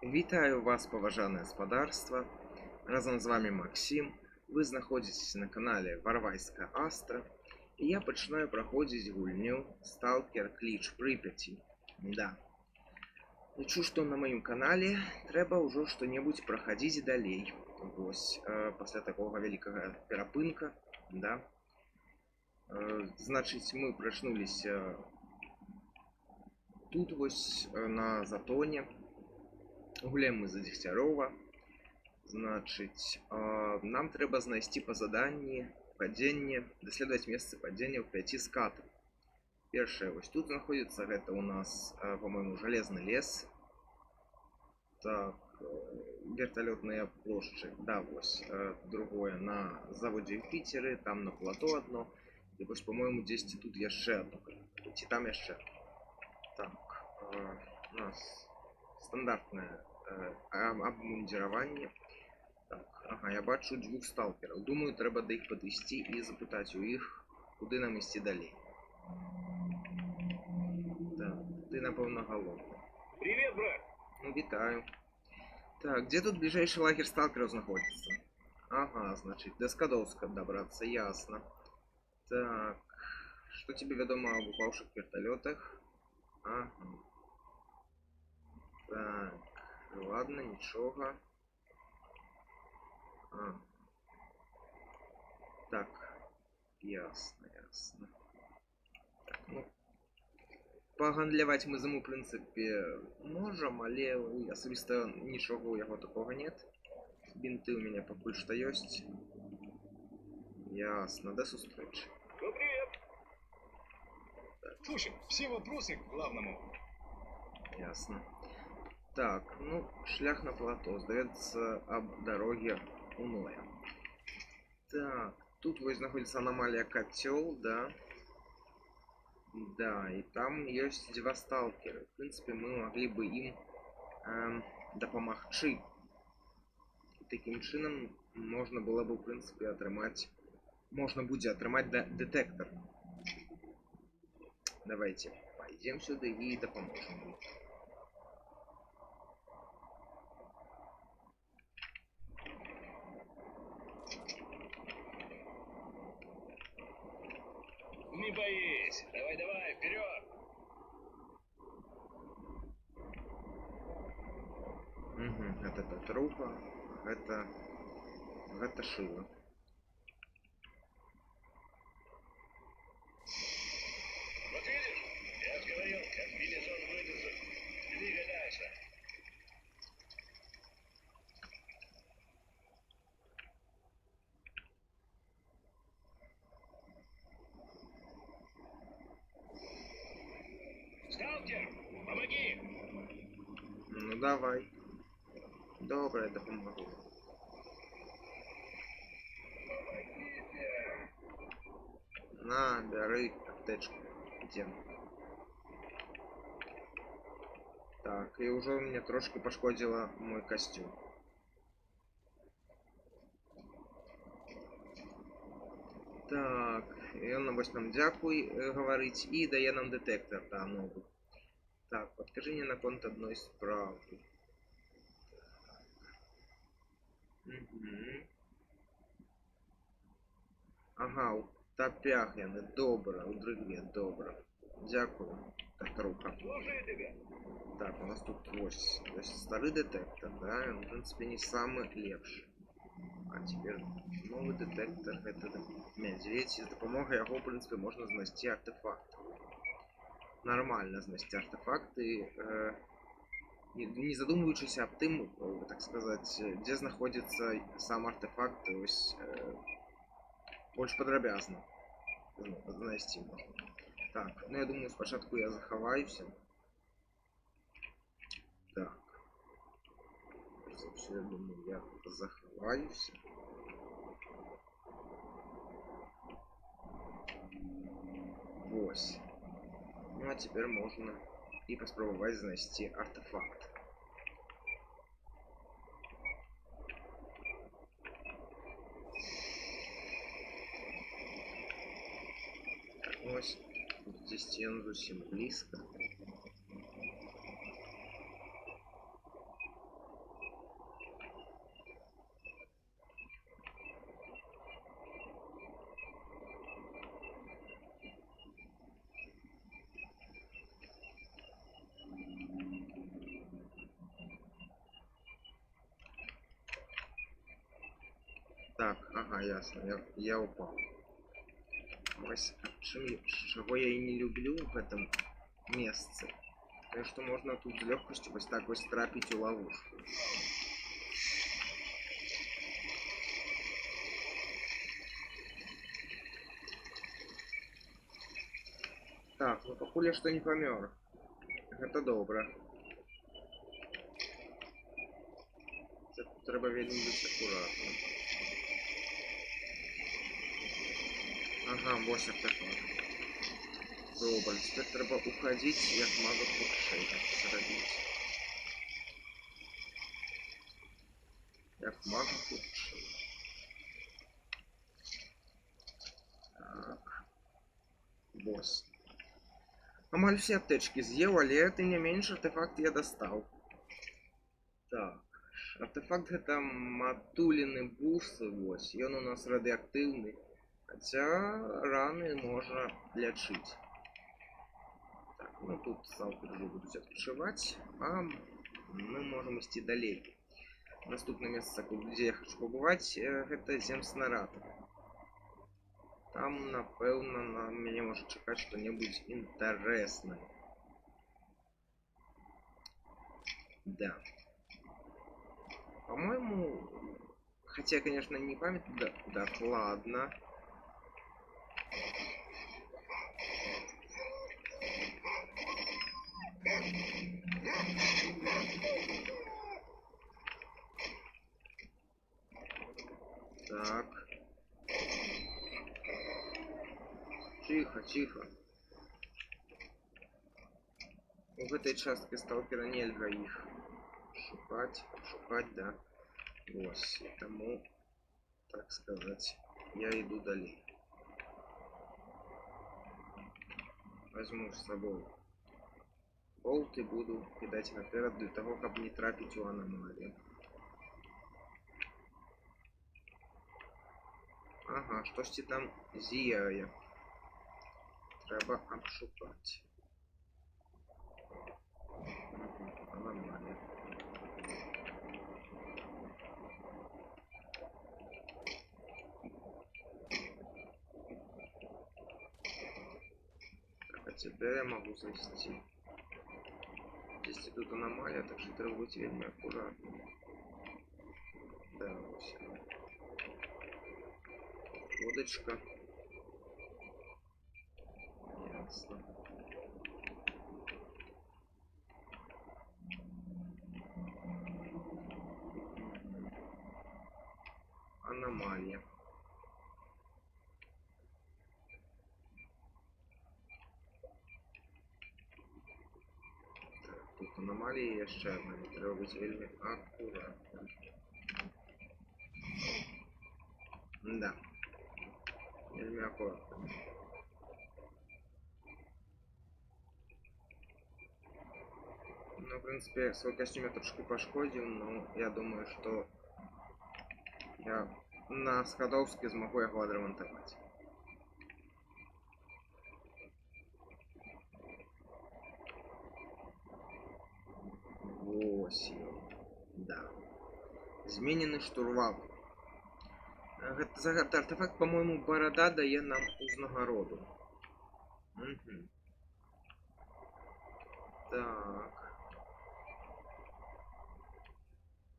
Вітаю вас, паважанае спадарства. Разам з вами Максим. Вы знаходзіцеся на канале Варвайская Астра. І я пачынаю праходзіць гульню Сталкер Кліч Припяти. Да. Лічу, што на маім канале трэба ўжо што-небудзь прахадзіць далей. Вось, пасля такога вялікага перапынка, да. Значыць, мы прачнуліся тут вось на Затоне. Гуляем мы за Дегтярова. Значыць, нам трэба знайсці па заданні падзенне, даследаваць месцы падзення ў 5 скатах. Першае вось тут знаходзіцца, гэта у нас, по-моему, Жалезны лес. Так, верталётныя плошчы, да, вось. Другое на заводзе ў Піцеры, там на плато одно. І вось, по-моему, дзесьці тут яшчэ одно. Ці там яшчэ. Так, у нас стандартнае абмундзіраванне. Так, ага, я бачу 2 сталкераў. Думаю, трэба да іх падысці і запытаць у іх, куды нам ісці далей. Так, ты, напэўна, галодны. Привет, брат! Ну, вітаю. Так, дзе тут бліжэйшы лагер сталкераў знаходзіцца? Ага, значыць, да Скадоўска дабрацца, ясна. Так, што тебе вядома об упаўшых верталётах? Ага. Так, ладно, нічога. Так, ясно, ясно. Так, ну, пагандляваць мы з ім, у прынцыпе, можам, але асабіста нічога ў яго такога нет. Бінты ў мяне пакуль што ёсць. Ясно, да сустрэчы. Ну, привет! Так. Слушай, все вопросы к главному. Ясно. Так, ну, шлях на плато, здаецца, аб дароге у Ноя. Так, тут вось знаходзіцца анамалія Кацёл, да. Да, і там ёсць 2 сталкеры. В прынцыпе, мы маглі бы ім дапамагчы. Такім чынам можна было бы, в прынцыпе, атрымаць... Можна будзе атрымаць дэтэктар. Давайте пойдем сюда і дапаможем. Не боись, давай, вперед! Угу, это Петруха, это Шила. Вот видишь, я же говорил, комбинезон выдержит. Двигай дальше. Сталкер, помоги! Ну давай. Добре, я допомогу. На, бери аптечку. Идем. Так, и уже мне трошки пошкодило мой костюм. Так, і он вось нам дзякуй гаварыць і дае нам дэтэктар, да, новы. Так, падкажы мне наконт адной справы. Ага, у тапях яны, добра, у дрыгве, добра. Дзякую, Петруха. Так, у нас тут вось стары дэтэктар, да, он, в прынцыпе, не самы лепшы. А теперь новый детектор, это медведь. З дапамогай яго, в прынцыпе, можна знайсці артефакт. Нормально знайсці артефакты, не задумываючыся аб тым, так сказать, дзе знаходзіцца сам артефакт, ось больш падрабязна знайсці можна. Так, ну я думаю, спачатку я захаваюся. Так. Я думаю, я заховаюся. Вось. Ну а теперь можно и паспрабаваць знайсці артефакт. Ось. Здесь ён зусім близко. Ага, ясно, я упал. Вось, чего я и не люблю в этом месте. То, что можно тут с легкостью вот так вот трапить у ловушку. Так, ну пакуль я что не помер. Это добро. Тут треба вельмі бути акуратным. Ага, вось артефакт. Добре, теперь треба уходить, як мага хутчэй зрабіць. Як мага хутчэй. Так. Босс. Амаль все аптечки з'еў, але тым не менш артефакт я достал. Так. Артефакт гэта матуліны бус, вось. Ён у нас радыактыўны. Хаця раны можна лячыць. Так, ну тут салки уже будут отпочивать, а мы можем идти далее. Наступное место, где я хочу побывать, это Земснарад. Там, напевно, на меня может чекать что-нибудь интересное. Да. По-моему, хотя, конечно, не память, да, ладно. Так. Тихо, тихо. В этой частке сталкера нельзя их шукать, да. Ось, тому, так сказать, я иду далее. Возьму с собой болт и буду кидать наперед для того, чтобы не трапить у аномалии. Ага, что ж там зияє? Треба обшукать. Аномалия. Так, а теперь я могу зайти. Здесь тут аномалия, так что треба быть вельми аккуратным. Да, вот. Водочка. Ясно. Аномалия. Так, тут аномалия еще одна. Треба быть вельми аккуратным. Да. Вельми аккуратно. Ну, в принципе, свой костюм я трошки пошкодил, но я думаю, что я на Скадовске смогу его отремонтовать. Восемь. Да. Змененный штурвал. Гэта загадка артефакт, по-моему, борода дае нам узнагароду. Угу. Так.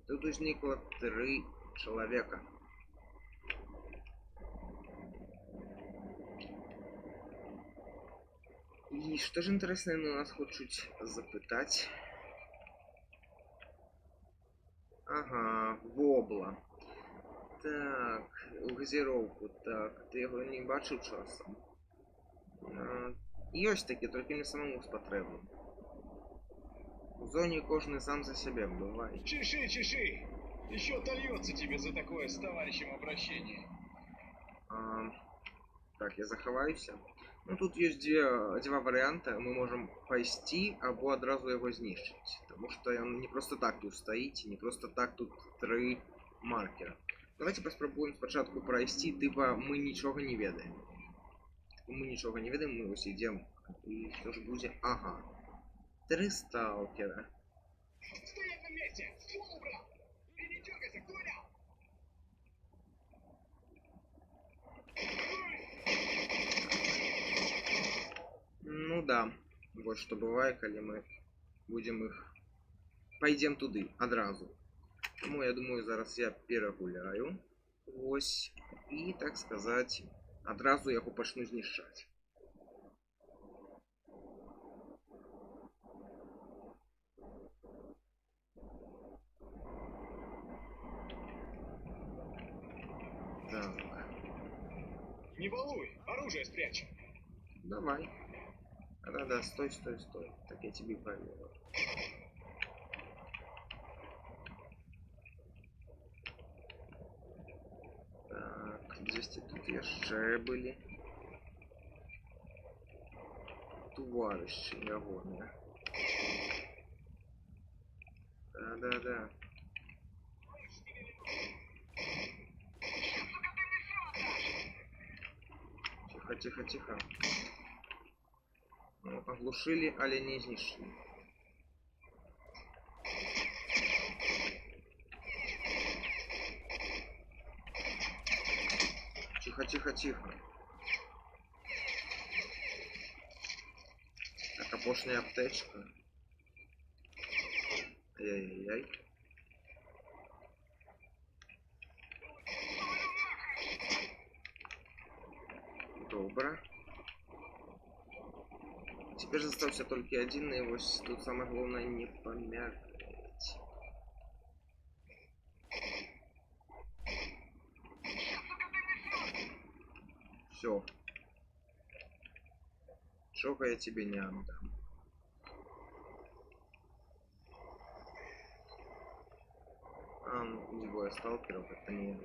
Тут возникло 3 человека. И что же интересное на нас хочут запытать? Ага, вобла. Так, газировку, так, ты его не бачыў часом. Ёсць такі, только не самому спатрэбны. В зоне кожны сам за себя бывает. Чеши, чеши! Еще дольется тебе за такое с товарищем обращение. Так, я захаваюсь. Ну тут есть два варианта. Мы можем пайсці або адразу его знішчыць. Потому что он не просто так тут стоит, не просто так тут 3 маркера. Давайте паспрабуем спачатку пройсці, типа мы ничего не ведаем. Мы ничего не ведаем, мы вот идем. И что же будет? Ага. 3 сталкера. Стоять на месте! Ствол убрал! И не дергайся, понял? Ну да, вот что бывает, когда мы будем их... Пойдем туды, одразу. Тому я думаю, зараз я перегуляю. Ось. І, так сказать, одразу його почну знищати. Так, Не балуй, оружие спрячь. давай. Да-да, стой, стой, стой. Так я тебе поверю. Так, 200 тут яшчэ были. Товарищи ягоные. Да-да-да. Тихо, тихо, тихо. Ну, оглушили, але не знищили. Тихо, тихо, тихо. Так, опошняя аптечка. Ай-яй-яй. Добро. Теперь застался только один, и вот тут самое главное не помягать. Все. Чего я тебе не отдам. А, ну, двое сталкеров, это не...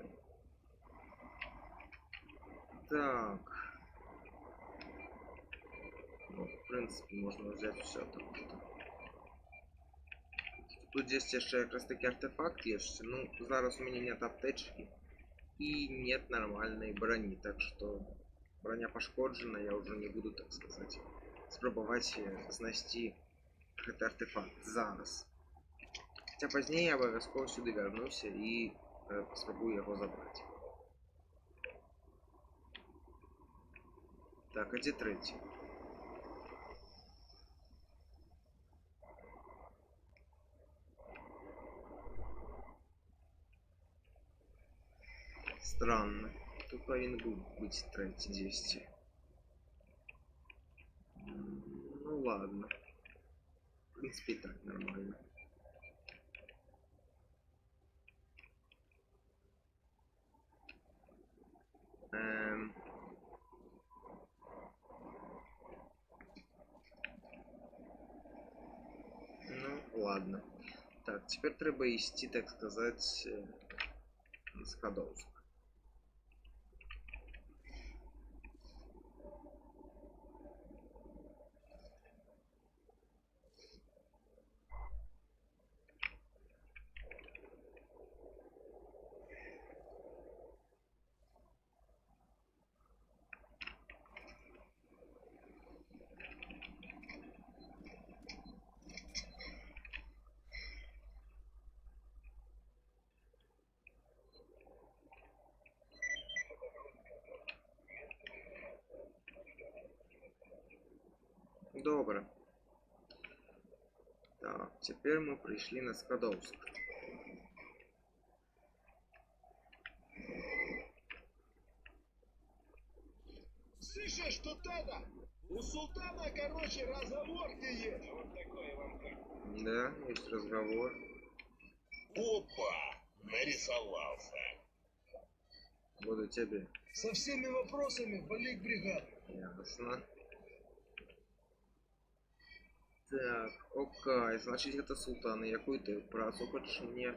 Так. Ну, в принципе, можно взять все там что. Тут здесь еще как раз таки артефакт есть. Ну, зараз у меня нет аптечки. И нет нормальной брони. Так что броня пошкоджена, я уже не буду, так сказать, спробовать знайти этот артефакт зараз. Хотя позднее я обовязково сюда вернусь и спробую его забрать. Так, а где третий? Странно. Тут повинен быть третий 200. Ну ладно. В принципе, и так нормально. Ну, ладно. Так, теперь треба идти, так сказать, на Скадовск. Добро. Так, теперь мы пришли на Скадовск. Слышишь, тут это? У султана, короче, разговор не есть. Вот такой вам как. Да, есть разговор. Опа! Нарисовался. Буду тебе. Со всеми вопросами вали к бригаду. Ясно. Так, окей, значит это султан. И какую ты працу хочешь мне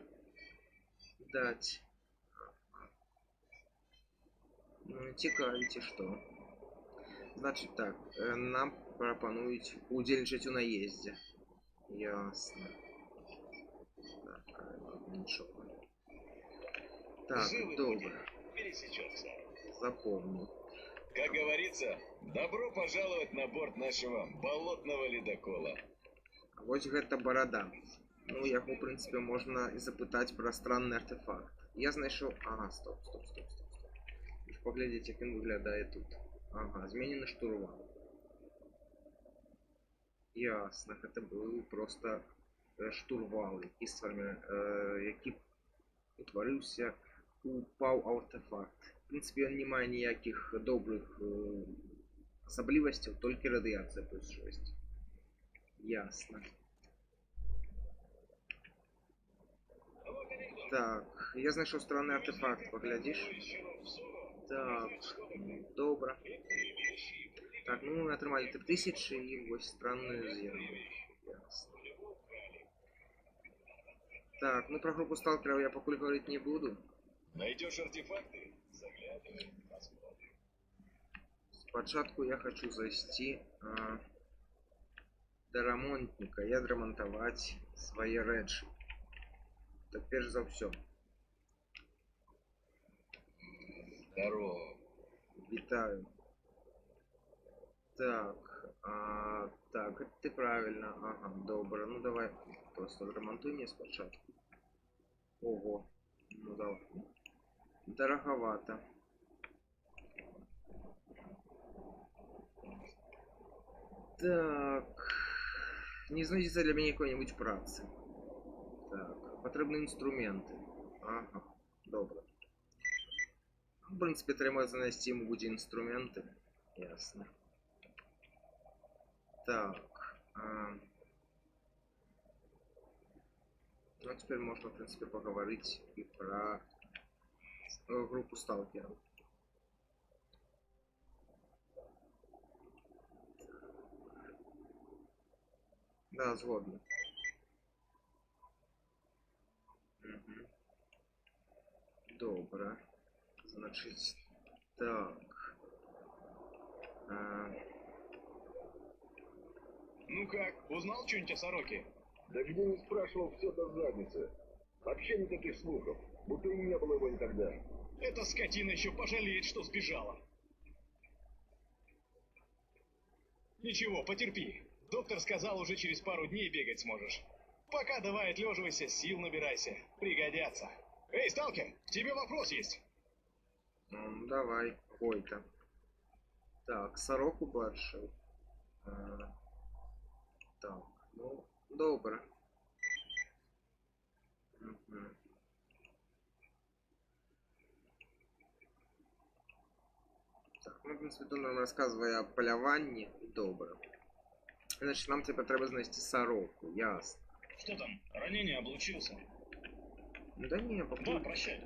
дать? Ну, цікавіті, що. Значить так, нам пропонують удзельнічаць у наезде. Ясно. Так, нічого. Так, Живы добре. будем. Пересечемся. Запомню. Как говорится, добро пожаловать на борт нашего болотного ледокола. Вось гэта барада. Ну, яго, в прынцыпе, можна і запытаць пра странны артефакт. Я знайшоў... Ага, стоп. паглядзець, як ён выглядае тут. Ага, зменены штурвал. Ясно, гэта быў проста штурвал, які утварыўся упаў артефакт. В прынцыпе, ён не мае ніякіх добрых асаблівасцяў, толькі радыяцыя плюс 6. Ясно. Так, я знайшоў странны артефакт, паглядзіш? Так, добра. Так, ну мы атрымалі 3000 і вось странную землю. Ясно. Так, ну про группу сталкеров я пакуль говорить не буду. Найдешь артефакты? Заглядывай, посмотрим. Спочатку я хочу зайти до ремонтника и адремонтовать свои речи. Так, перш за все. Здорово. Витаю. Так, так, это ты правильно. Ага, добро. Ну давай просто ремонтуй мне спочатку. Ого. Ну давай. Дороговато. Так. Не знайдется для меня какой-нибудь працы. Так, потрібні інструменти. Ага, добре. В принципі, треба знайти йому буде інструменти. Ясно. Так. Ну, теперь можно, в принципе, поговорить и про группу сталкеров. Да, згодно. Угу. Добре. Значит, так. Ну как, узнал что-нибудь о сороке? Да где не спрашивал, все до задницы. Вообще никаких слухов, будто и не было его никогда. Эта скотина еще пожалеет, что сбежала. Ничего, потерпи. Доктор сказал, уже через пару дней бегать сможешь. Пока давай отлеживайся, сил набирайся. Пригодятся. Эй, сталкер, к тебе вопрос есть. Давай, какой-то. Так, сороку бачив. Так, ну, добре. Угу. Так, ну, в принципі, тут нам розказує о полюванні. Добре. Значить, нам тепер треба знайти сороку, ясно. Что там, ранение облучился? Да не, поки... Да, прощай.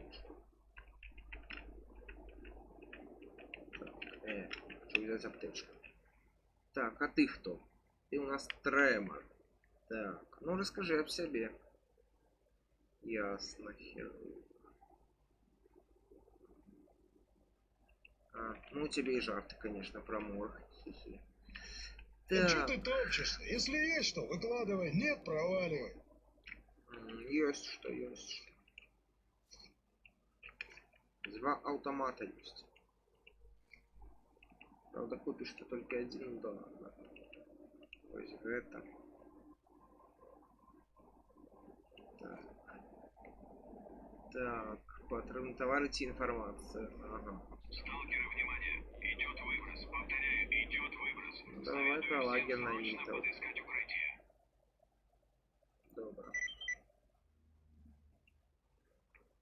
Так, хочу взять аптечку. Так, а ты кто? Ты у нас Тремор. Так, ну расскажи об себе. Ясно, херу. Ну у тебя и жарты, конечно, про морг. Хи-хи. Да что Так, ты топчешься? Если есть что, выкладывай. Нет, проваливай. есть что, есть. Два автомата есть. Правда, купишь ты только один, да. То есть это. Так. Так, патрон товары и информация. Ага. Сталкеры, внимание! Идет выброс. Повторяю, идет выброс. Давай про лагерь на Витал. Подыскать укрытие. Добре.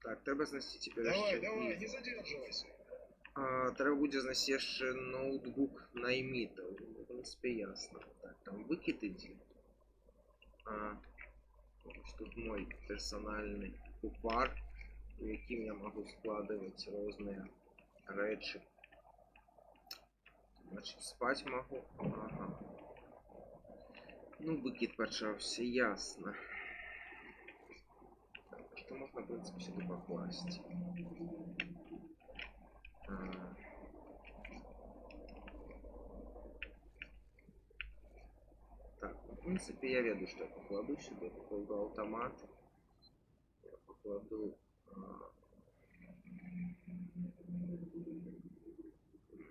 Так, треба знайти тепер Давай, ще давай, і... не задерживайся. Треба буде знайти ще ноутбук наймітов. В принципі, ясно. Так, там викид іде. Ось тут мой персональний купар, в яким я можу складувати різні речі. Значить, спать можу. Ага. Ну, викид почався, ясно. Так, что можно, в принципе, сюда покласть. Так, ну, в принципе, я веду, что я покладу сюда. Я покладу автомат. Я покладу...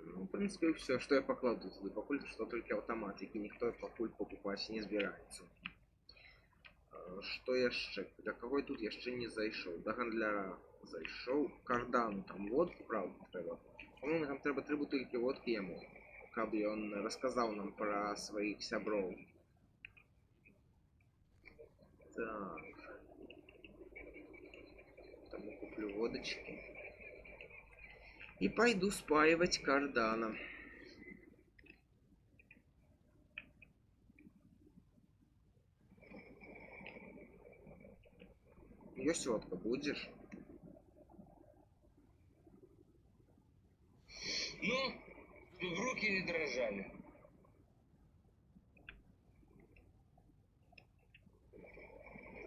Ну, в принципе, все, что я покладу сюда. Покуль что только автомат, и никто покуль покупать не збирається. Что яшчэ? Да кого тут яшчэ не зайшоў? Да гандляра зайшоў. Кардану там водку, правда, трэба По-моему, там трэба 3 бутылькі водкі яму, каб ён расказаў нам пра сваіх сяброў. Так. Там я куплю водочки. И пойду спаивать кардана. Ёсётка, будешь? Ну, чтобы руки не дрожали.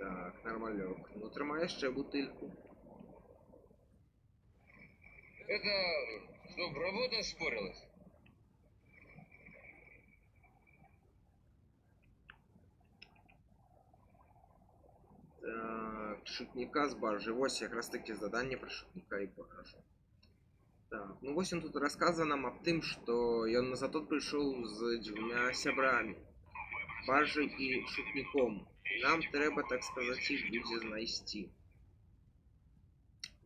Так, нормалек. Ну, трымай яшчэ бутыльку. Это, чтоб работа спорилась. Так, шутника з баржи. Вось якраз таки задание про шутника и баржу. Так, ну вось он тут рассказано нам аб тым, что ён на затот пришел з 2 сябрамі. Баржай и шутником. Нам трэба, так сказать, их будзе знайсці.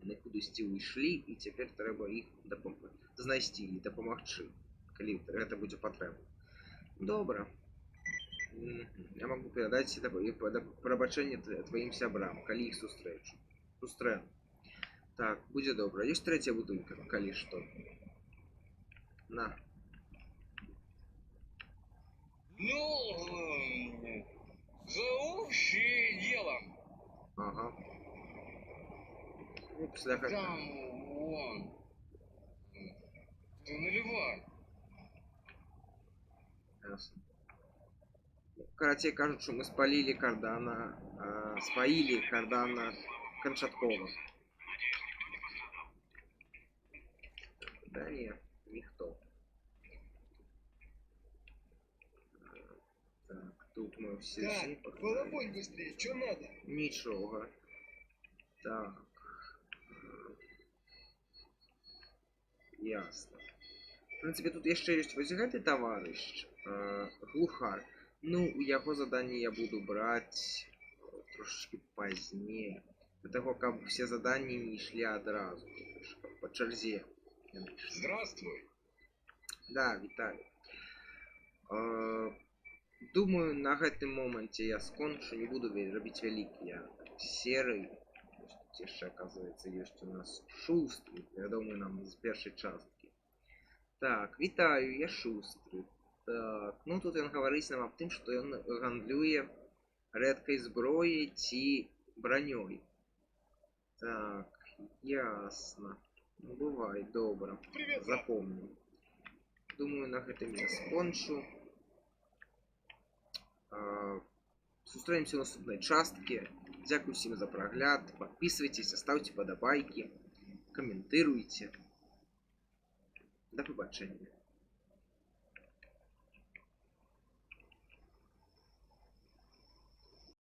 Мы кудысьці уйшлі, і цяпер трэба іх знайсці і дапамагчы, калі гэта будзе патрэбна. Добра. Я могу перадаць прабачэнне тваім сябрам, калі іх сустрэну. Так, будзе добра. Ёсць 3-я бутылька, калі што. На. Ну, за общее дело. Ага. Ну, після гэта. Там, вон. Ты наливай. Ясно. Карацей кажучы, мы спалілі кардана, спаілі кардана канчаткова. Да не, ніхто. Так, тут мы все Так, балаболь быстрее, что надо? Нічога. Так. Ясно. В принципе, тут яшчэ ёсць вось гэты таварыш, глухар. Ну, у яго заданні я буду браць трошечки пазней. Для того, каб все заданні не ішлі адразу, по чарзе. Здравствуй. Да, вітаю. Думаю, на гэтым моманце я скончу, не буду рабіць вялікія серыі. Тут яшчэ, оказывается, ёсць у нас шустры, вядомы нам з першай часткі. Так, вітаю, я шустры. Так, ну тут ён гаварыць нам аб тым, што ён гандлюе рэдкай зброяй ці бранёй. Так, ясно. Ну, бывай, добра. Привет, Запомню. Думаю, на гэтым я скончу. Сустрэнемся ў наступнай часткі. Дзякуй усім за прагляд. Подписывайтесь, ставьте падабайкі, каментуйте. До побачення.